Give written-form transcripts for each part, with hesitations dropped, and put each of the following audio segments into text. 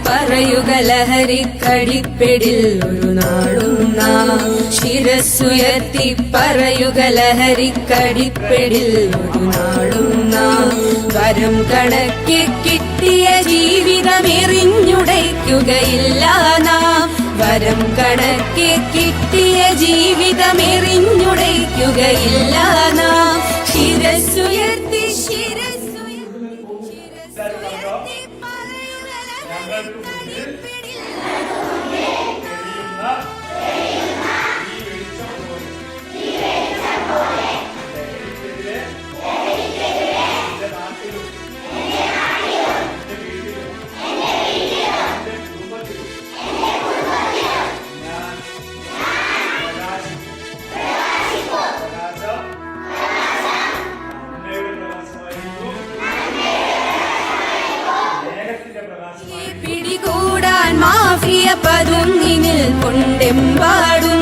പറയുക ലഹരിക്കടിപ്പിടിൽ ഒരു നാളും നാം ശിരസ്സുയർത്തി പറയുക ലഹരിക്കടിപ്പിടിൽ ഒരു നാളും നാം വരം കണക്കെ കിട്ടിയ ജീവിതമെറിഞ്ഞുടയ്ക്കുകയില്ല നാം വരം കണക്കെ കിട്ടിയ ജീവിതമെറിഞ്ഞുടയ്ക്കുകയില്ല നാം ശിരസ്സുയർത്തി പിടികൂടാൻ മാഫിയ പതുങ്ങിനിൽ കൊണ്ടെമ്പാടും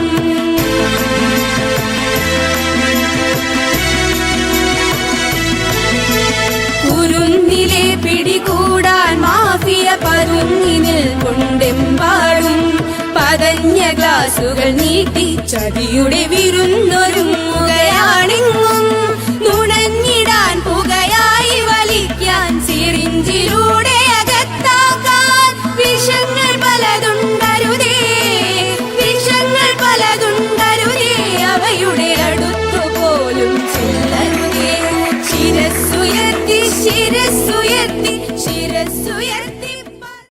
കുരുന്നിലെ പിടികൂടാൻ മാഫിയ പതുങ്ങിനിൽ കൊണ്ടെമ്പാടും പതഞ്ഞ ഗ്ലാസുകൾ നീട്ടി ചതിയുടെ വിരുന്നു